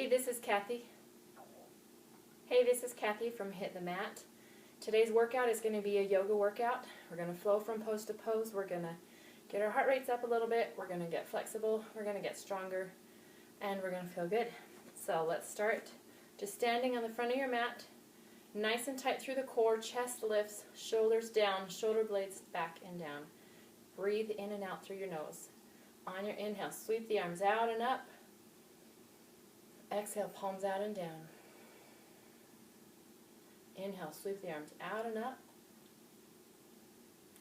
Hey, this is Kathy. Hey, this is Kathy from Hit the Mat. Today's workout is going to be a yoga workout. We're going to flow from pose to pose. We're going to get our heart rates up a little bit. We're going to get flexible. We're going to get stronger. And we're going to feel good. So let's start. Just standing on the front of your mat. Nice and tight through the core. Chest lifts. Shoulders down. Shoulder blades back and down. Breathe in and out through your nose. On your inhale, sweep the arms out and up. Exhale, palms out and down. Inhale, sweep the arms out and up.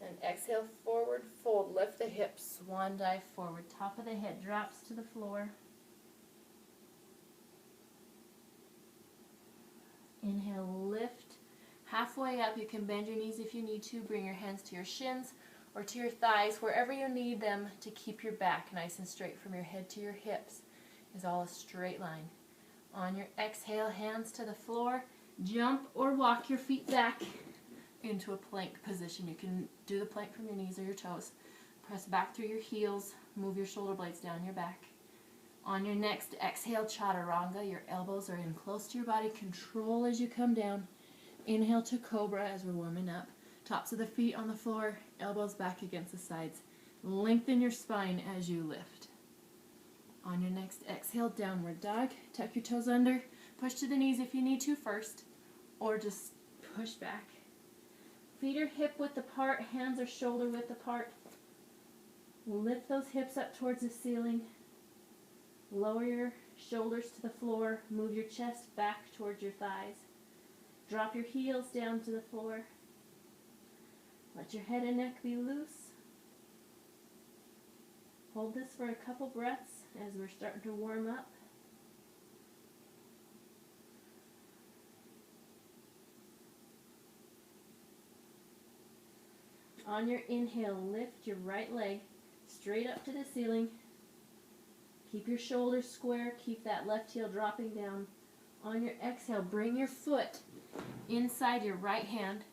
And exhale, forward fold. Lift the hips. Swan dive forward. Top of the head drops to the floor. Inhale, lift. Halfway up, you can bend your knees if you need to. Bring your hands to your shins or to your thighs, wherever you need them to keep your back nice and straight from your head to your hips. Is all a straight line. On your exhale, hands to the floor. Jump or walk your feet back into a plank position. You can do the plank from your knees or your toes. Press back through your heels. Move your shoulder blades down your back. On your next exhale, chaturanga. Your elbows are in close to your body. Control as you come down. Inhale to cobra as we're warming up. Tops of the feet on the floor. Elbows back against the sides. Lengthen your spine as you lift. On your next exhale, downward dog. Tuck your toes under. Push to the knees if you need to first, or just push back. Feet are hip width apart, hands are shoulder width apart. Lift those hips up towards the ceiling. Lower your shoulders to the floor. Move your chest back towards your thighs. Drop your heels down to the floor. Let your head and neck be loose. Hold this for a couple breaths as we're starting to warm up. On your inhale, lift your right leg straight up to the ceiling. Keep your shoulders square. Keep that left heel dropping down. On your exhale, bring your foot inside your right hand.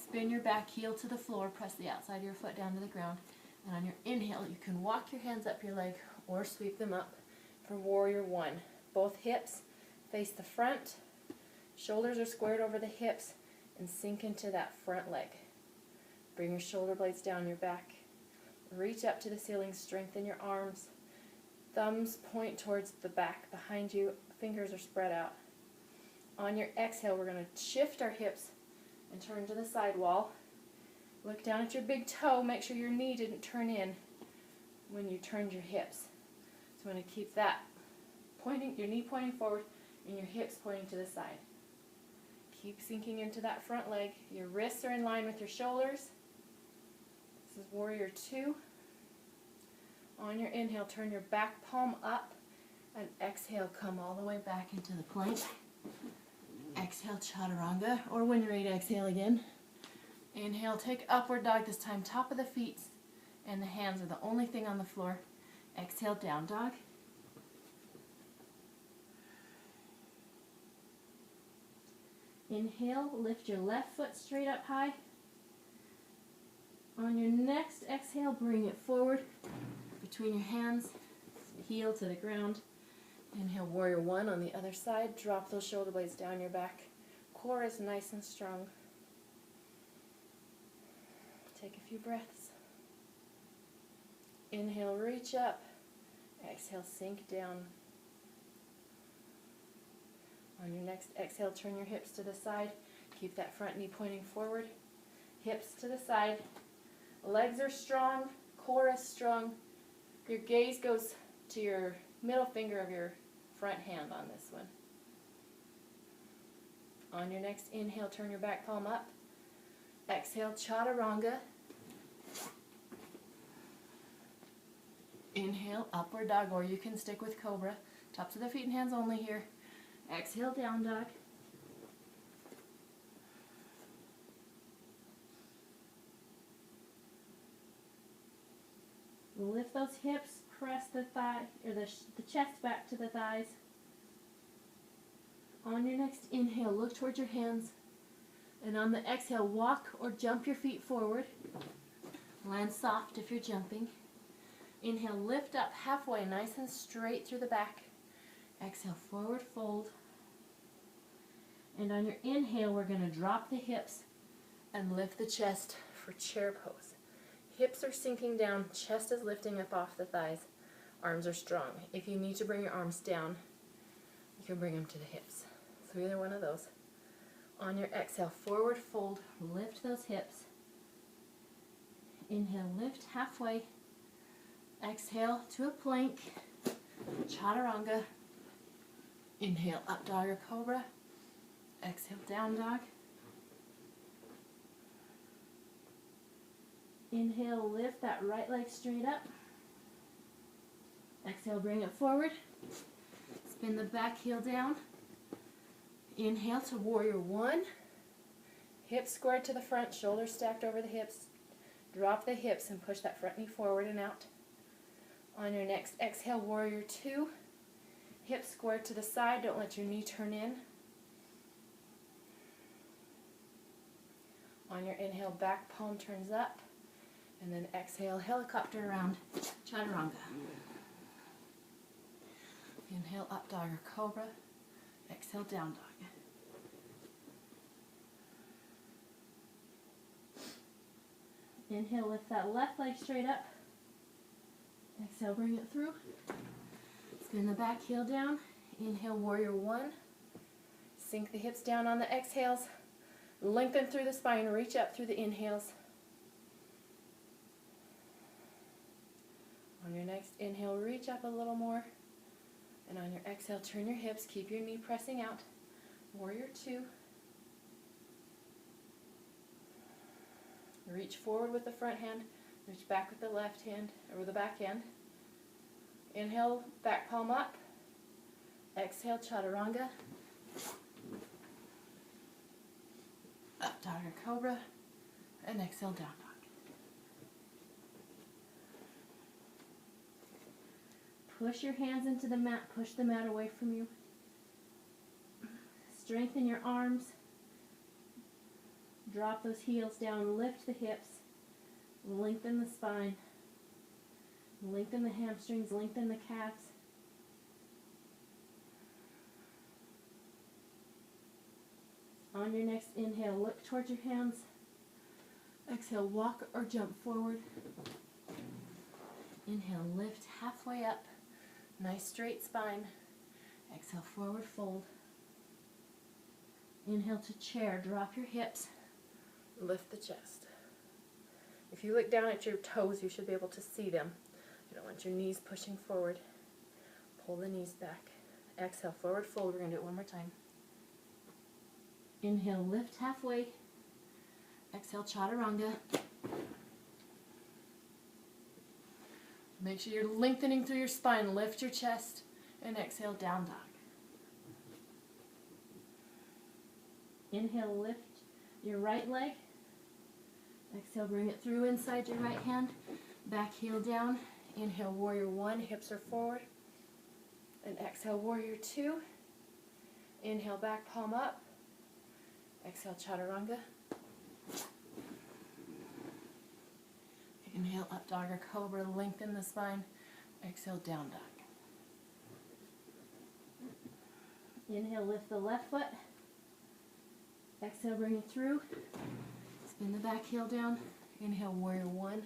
Spin your back heel to the floor. Press the outside of your foot down to the ground. And on your inhale, you can walk your hands up your leg or sweep them up for Warrior One. Both hips face the front. Shoulders are squared over the hips and sink into that front leg. Bring your shoulder blades down your back. Reach up to the ceiling. Strengthen your arms. Thumbs point towards the back behind you. Fingers are spread out. On your exhale, we're going to shift our hips and turn to the side wall. Look down at your big toe. Make sure your knee didn't turn in when you turned your hips. So I'm going to keep that pointing, your knee pointing forward and your hips pointing to the side. Keep sinking into that front leg. Your wrists are in line with your shoulders. This is Warrior Two. On your inhale, turn your back palm up and exhale, come all the way back into the plank. Exhale, chaturanga, or when you're ready to exhale again. Inhale, take upward dog, this time top of the feet and the hands are the only thing on the floor. Exhale, down dog. Inhale, lift your left foot straight up high. On your next exhale, bring it forward between your hands, heel to the ground. Inhale, Warrior One on the other side. Drop those shoulder blades down your back. Core is nice and strong. Take a few breaths. Inhale, reach up. Exhale, sink down. On your next exhale, turn your hips to the side. Keep that front knee pointing forward. Hips to the side. Legs are strong. Core is strong. Your gaze goes to your middle finger of your front hand on this one. On your next inhale, turn your back palm up. Exhale, chaturanga. Inhale, upward dog, or you can stick with cobra. Tops of the feet and hands only here. Exhale, down dog. Lift those hips, press the thigh or the chest back to the thighs. On your next inhale, look towards your hands. And on the exhale, walk or jump your feet forward. Land soft if you're jumping. Inhale, lift up halfway, nice and straight through the back. Exhale, forward fold. And on your inhale, we're going to drop the hips and lift the chest for chair pose. Hips are sinking down, chest is lifting up off the thighs. Arms are strong. If you need to bring your arms down, you can bring them to the hips. So either one of those. On your exhale, forward fold, lift those hips. Inhale, lift halfway. Exhale to a plank, chaturanga. Inhale, up dog or cobra. Exhale, down dog. Inhale, lift that right leg straight up. Exhale, bring it forward. Spin the back heel down. Inhale to warrior one. Hips squared to the front, shoulders stacked over the hips. Drop the hips and push that front knee forward and out. On your next exhale, warrior two. Hips squared to the side, don't let your knee turn in. On your inhale, back palm turns up. And then exhale, helicopter around, chaturanga. Inhale, up dog or cobra. Exhale, down dog. Inhale, lift that left leg straight up. Exhale, bring it through. Spin the back heel down. Inhale, warrior one. Sink the hips down on the exhales. Lengthen through the spine, reach up through the inhales. On your next inhale, reach up a little more. And on your exhale, turn your hips, keep your knee pressing out. Warrior two. Reach forward with the front hand, reach back with the left hand, or with the back hand. Inhale, back palm up. Exhale, chaturanga. Up dog or cobra. And exhale, down dog. Push your hands into the mat, push the mat away from you. Strengthen your arms. Drop those heels down, lift the hips. Lengthen the spine. Lengthen the hamstrings, lengthen the calves. On your next inhale, look towards your hands. Exhale, walk or jump forward. Inhale, lift halfway up. Nice straight spine. Exhale, forward fold. Inhale to chair, drop your hips. Lift the chest. If you look down at your toes, you should be able to see them. You don't want your knees pushing forward. Pull the knees back. Exhale, forward fold. We're going to do it one more time. Inhale, lift halfway. Exhale, chaturanga. Make sure you're lengthening through your spine. Lift your chest. And exhale, down dog. Inhale, lift your right leg. Exhale, bring it through inside your right hand. Back heel down. Inhale, warrior one. Hips are forward. And exhale, warrior two. Inhale, back palm up. Exhale, chaturanga. Inhale, up dog or cobra, lengthen the spine. Exhale, down dog. Inhale, lift the left foot. Exhale, bring it through. Spin the back heel down. Inhale, warrior one.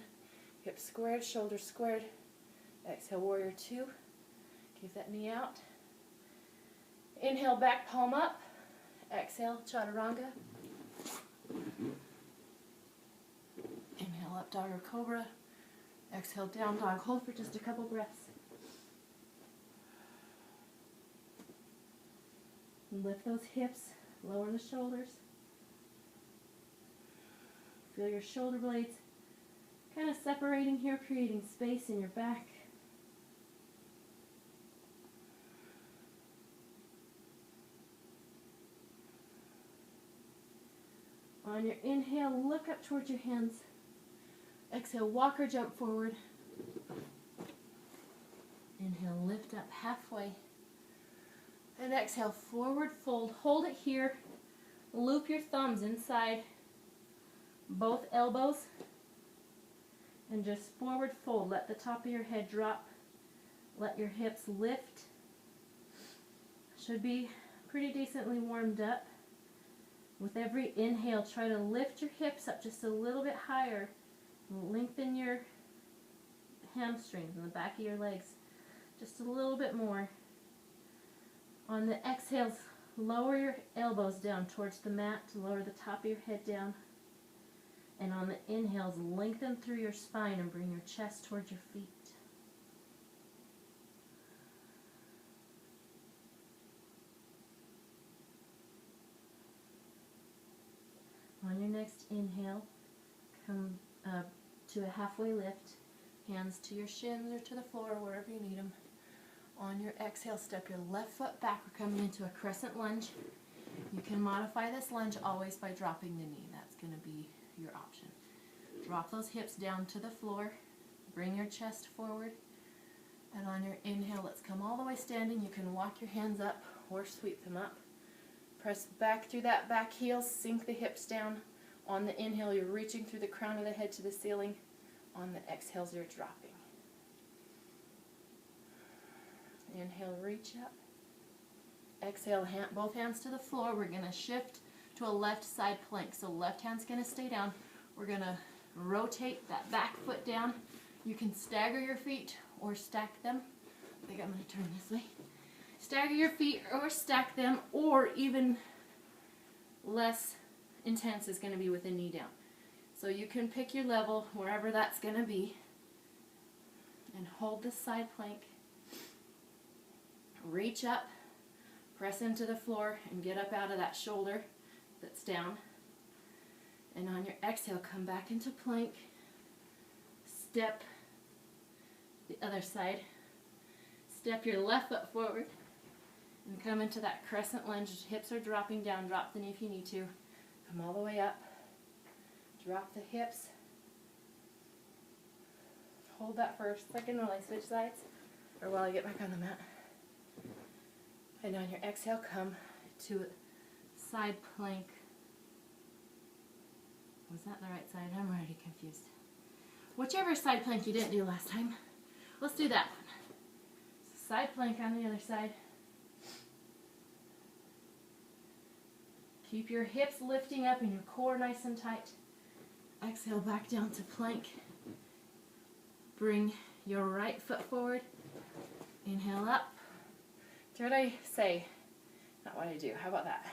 Hips squared, shoulders squared. Exhale, warrior two. Keep that knee out. Inhale, back palm up. Exhale, chaturanga. Inhale, up dog or cobra. Exhale, down dog. Hold for just a couple breaths. Lift those hips, lower the shoulders. Feel your shoulder blades kind of separating here, creating space in your back. On your inhale, look up towards your hands. Exhale, walk or jump forward. Inhale, lift up halfway. And exhale, forward fold. Hold it here. Loop your thumbs inside both elbows. And just forward fold. Let the top of your head drop. Let your hips lift. should be pretty decently warmed up. With every inhale, try to lift your hips up just a little bit higher. Lengthen your hamstrings and the back of your legs just a little bit more. On the exhales, lower your elbows down towards the mat to lower the top of your head down. And on the inhales, lengthen through your spine and bring your chest towards your feet. On your next inhale, come to a halfway lift, hands to your shins or to the floor, wherever you need them. On your exhale, step your left foot back. We're coming into a crescent lunge. You can modify this lunge always by dropping the knee. That's going to be your option. Drop those hips down to the floor. Bring your chest forward. And on your inhale, let's come all the way standing. You can walk your hands up or sweep them up. Press back through that back heel, sink the hips down. On the inhale, you're reaching through the crown of the head to the ceiling. On the exhales, you're dropping. Inhale, reach up. Exhale, both hands to the floor. We're going to shift to a left side plank. So left hand's going to stay down. We're going to rotate that back foot down. You can stagger your feet or stack them. I think I'm going to turn this way. Stagger your feet or stack them, or even less intense is going to be with a knee down. So you can pick your level wherever that's going to be and hold this side plank. Reach up, press into the floor and get up out of that shoulder that's down. And on your exhale, come back into plank. Step the other side. Step your left foot forward and come into that crescent lunge. Hips are dropping down. Drop the knee if you need to. Come all the way up. Drop the hips. Hold that for a second while I switch sides, or while I get back on the mat. And on your exhale, come to side plank. Was that the right side? I'm already confused. Whichever side plank you didn't do last time, let's do that one. Side plank on the other side. Keep your hips lifting up and your core nice and tight. Exhale back down to plank. Bring your right foot forward. Inhale up. Do what I say, not what I do. How about that?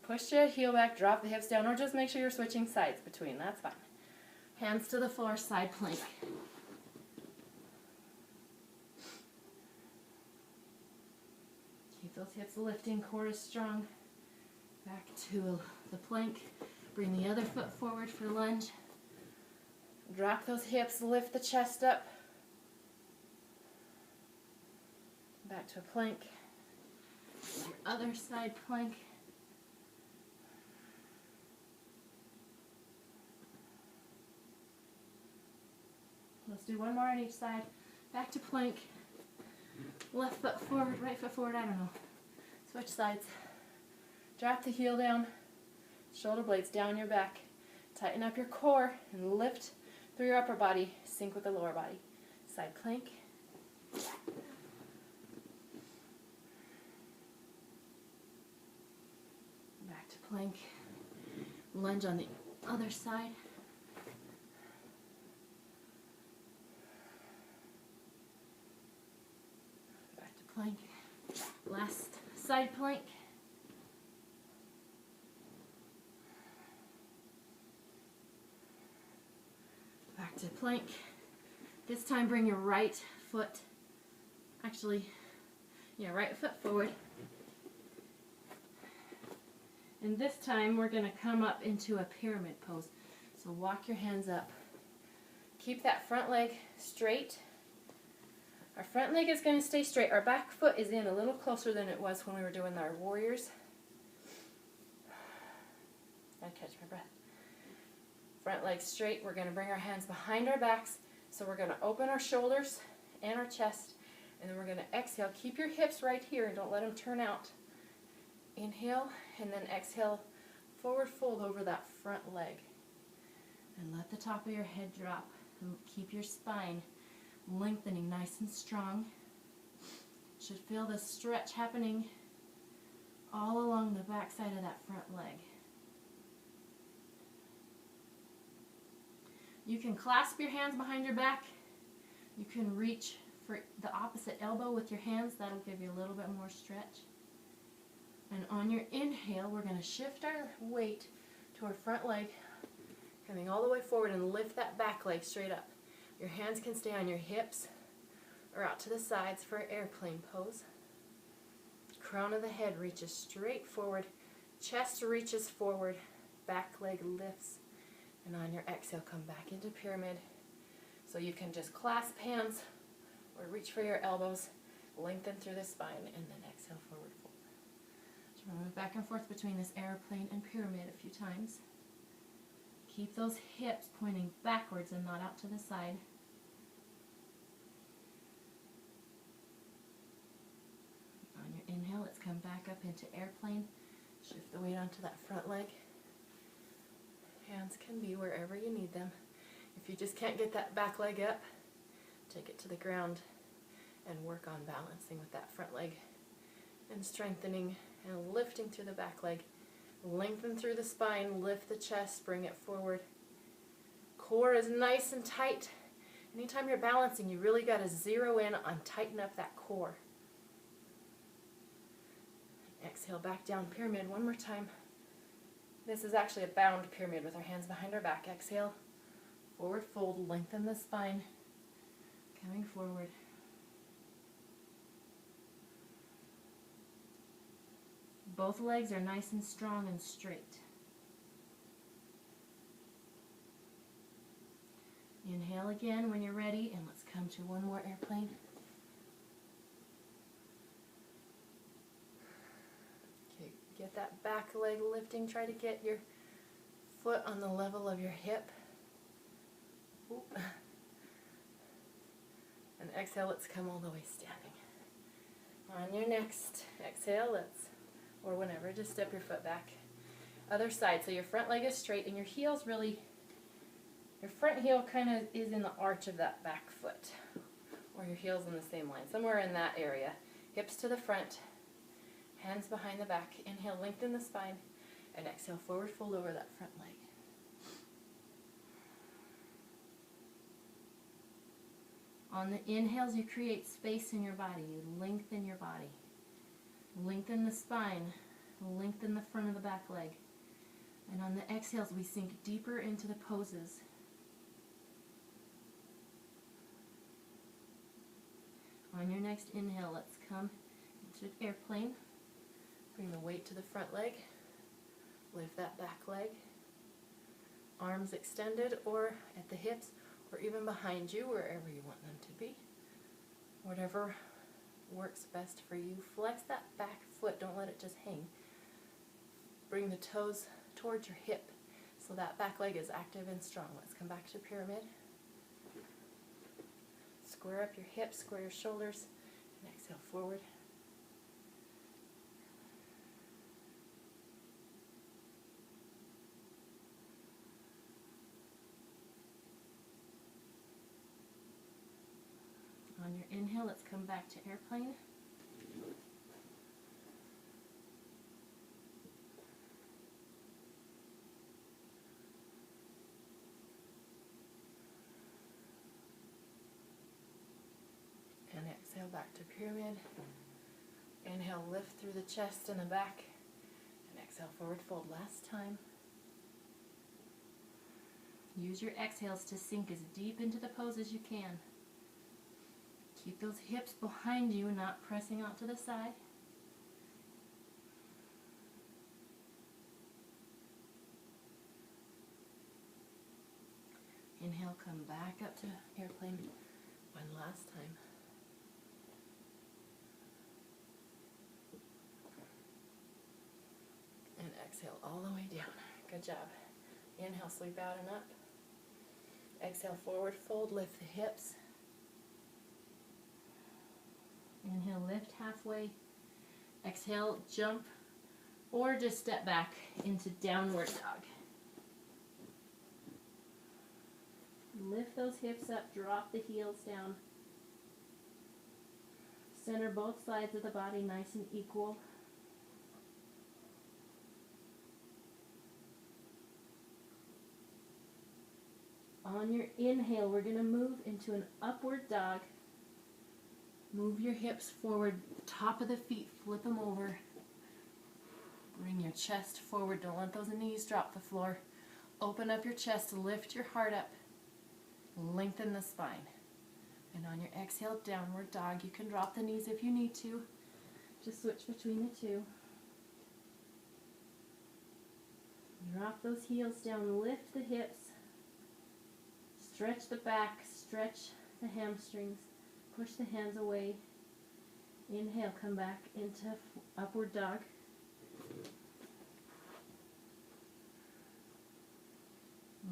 Push your heel back, drop the hips down, or just make sure you're switching sides between. That's fine. Hands to the floor, side plank. Keep those hips lifting, core is strong. Back to the plank. Bring the other foot forward for lunge. Drop those hips, lift the chest up. Back to a plank. Your other side plank. Let's do one more on each side. Back to plank. Left foot forward, right foot forward, I don't know. Switch sides. Drop the heel down. Shoulder blades down your back. Tighten up your core and lift through your upper body. Sink with the lower body. Side plank. Back to plank. Lunge on the other side. Back to plank. Last side plank. Back to plank. This time bring your right foot, right foot forward. And this time we're going to come up into a pyramid pose. So walk your hands up. Keep that front leg straight. Our front leg is going to stay straight. Our back foot is in a little closer than it was when we were doing our warriors. Gotta catch my breath. Front leg straight. We're going to bring our hands behind our backs. So we're going to open our shoulders and our chest. And then we're going to exhale. Keep your hips right here and don't let them turn out. Inhale and then exhale. Forward fold over that front leg. And let the top of your head drop. And keep your spine lengthening nice and strong. Should feel the stretch happening all along the back side of that front leg. You can clasp your hands behind your back. You can reach for the opposite elbow with your hands. That'll give you a little bit more stretch. And on your inhale, we're going to shift our weight to our front leg, coming all the way forward, and lift that back leg straight up. Your hands can stay on your hips or out to the sides for an airplane pose. Crown of the head reaches straight forward, chest reaches forward, back leg lifts, and on your exhale, come back into pyramid. So you can just clasp hands or reach for your elbows, lengthen through the spine, and then exhale, forward fold. So we're going to move back and forth between this airplane and pyramid a few times. Keep those hips pointing backwards and not out to the side. On your inhale, let's come back up into airplane. Shift the weight onto that front leg. Hands can be wherever you need them. If you just can't get that back leg up, take it to the ground and work on balancing with that front leg and strengthening and lifting through the back leg. Lengthen through the spine, lift the chest, bring it forward. Core is nice and tight. Anytime you're balancing, you really got to zero in on tighten up that core. Exhale, back down, pyramid one more time. This is actually a bound pyramid with our hands behind our back. Exhale, forward fold, lengthen the spine, coming forward. Both legs are nice and strong and straight. Inhale again when you're ready, and let's come to one more airplane. Okay, get that back leg lifting. Try to get your foot on the level of your hip. Oop. And exhale, let's come all the way standing. On your next exhale, or whenever, just step your foot back. Other side, so your front leg is straight and your heel's really, your front heel kind of is in the arch of that back foot. Or your heel's in the same line, somewhere in that area. Hips to the front, hands behind the back. Inhale, lengthen the spine, and exhale, forward fold over that front leg. On the inhales, you create space in your body. You lengthen your body. Lengthen the spine. Lengthen the front of the back leg. And on the exhales, we sink deeper into the poses. On your next inhale, let's come into airplane. Bring the weight to the front leg. Lift that back leg. Arms extended or at the hips, or even behind you, wherever you want them to be. Whatever works best for you. Flex that back foot, don't let it just hang. Bring the toes towards your hip so that back leg is active and strong. Let's come back to pyramid. Square up your hips, square your shoulders, and exhale forward. On your inhale, let's come back to airplane. And exhale back to pyramid. Inhale, lift through the chest and the back. And exhale, forward fold last time. Use your exhales to sink as deep into the pose as you can. Keep those hips behind you, not pressing out to the side. Inhale, come back up to airplane one last time. And exhale all the way down. Good job. Inhale, sweep out and up. Exhale, forward fold, lift the hips. Inhale, lift halfway. Exhale, jump, or just step back into downward dog. Lift those hips up, drop the heels down. Center both sides of the body nice and equal. On your inhale, we're going to move into an upward dog. Move your hips forward, top of the feet, flip them over. Bring your chest forward, don't let those knees drop the floor. Open up your chest, lift your heart up, lengthen the spine. And on your exhale, downward dog. You can drop the knees if you need to. Just switch between the two. Drop those heels down, lift the hips. Stretch the back, stretch the hamstrings. Push the hands away. Inhale, come back into upward dog.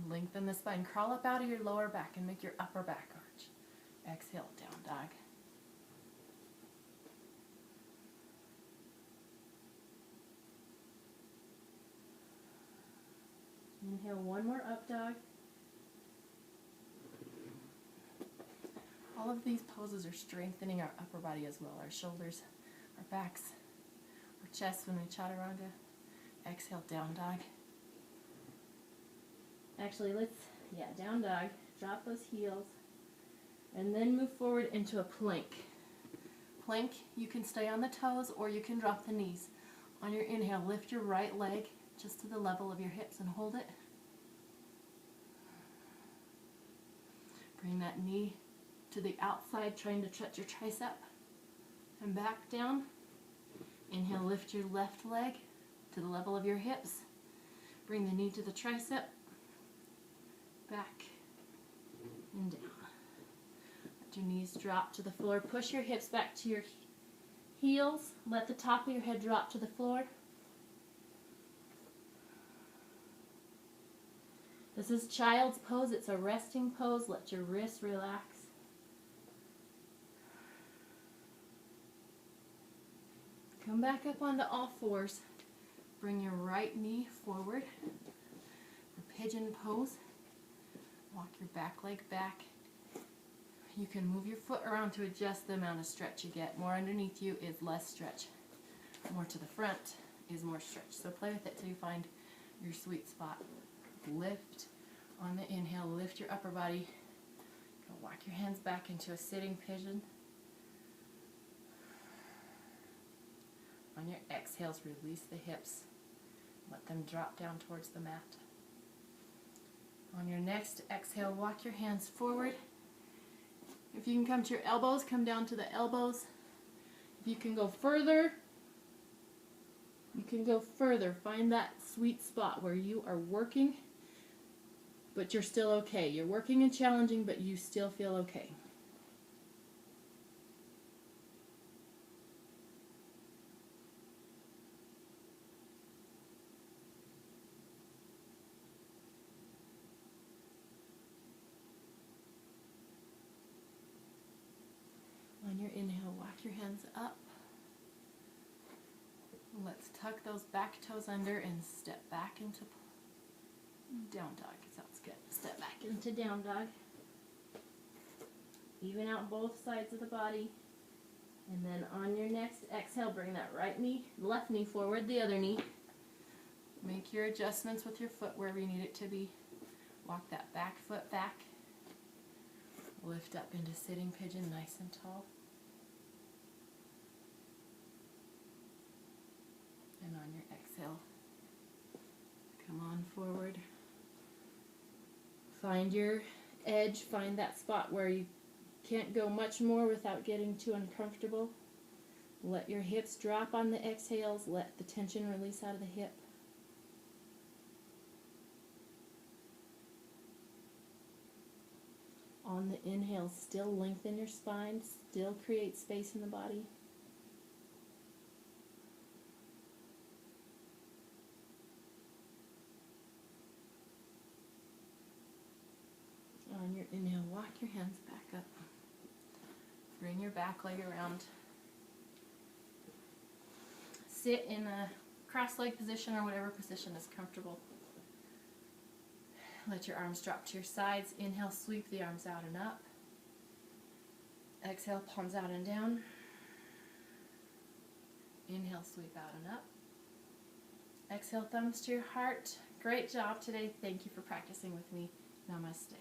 Lengthen the spine. Crawl up out of your lower back and make your upper back arch. Exhale, down dog. Inhale, one more up dog. All of these poses are strengthening our upper body as well. Our shoulders, our backs, our chest when we chaturanga. Exhale, down dog. Actually, down dog. Drop those heels. And then move forward into a plank. Plank, you can stay on the toes or you can drop the knees. On your inhale, lift your right leg just to the level of your hips and hold it. Bring that knee to the outside, trying to touch your tricep. And back down. Inhale, lift your left leg to the level of your hips. Bring the knee to the tricep. Back and down. Let your knees drop to the floor. Push your hips back to your heels. Let the top of your head drop to the floor. This is child's pose. It's a resting pose. Let your wrists relax. Come back up onto all fours. Bring your right knee forward for pigeon pose. Walk your back leg back. You can move your foot around to adjust the amount of stretch you get. More underneath you is less stretch. More to the front is more stretch. So play with it till you find your sweet spot. Lift on the inhale, lift your upper body. Go walk your hands back into a sitting pigeon. On your exhales, release the hips. Let them drop down towards the mat. On your next exhale, walk your hands forward. If you can come to your elbows, come down to the elbows. If you can go further, you can go further. Find that sweet spot where you are working, but you're still okay. You're working and challenging, but you still feel okay. On your inhale, walk your hands up. Let's tuck those back toes under and step back into down dog. Sounds good. Step back into down dog. Even out both sides of the body. And then on your next exhale, bring that left knee forward, the other knee. Make your adjustments with your foot wherever you need it to be. Walk that back foot back. Lift up into sitting pigeon, nice and tall. And on your exhale, come on forward. Find your edge, find that spot where you can't go much more without getting too uncomfortable. Let your hips drop on the exhales, let the tension release out of the hip. On the inhale, still lengthen your spine, still create space in the body. On your inhale, walk your hands back up. Bring your back leg around. Sit in a cross-leg position or whatever position is comfortable. Let your arms drop to your sides. Inhale, sweep the arms out and up. Exhale, palms out and down. Inhale, sweep out and up. Exhale, thumbs to your heart. Great job today. Thank you for practicing with me. Namaste.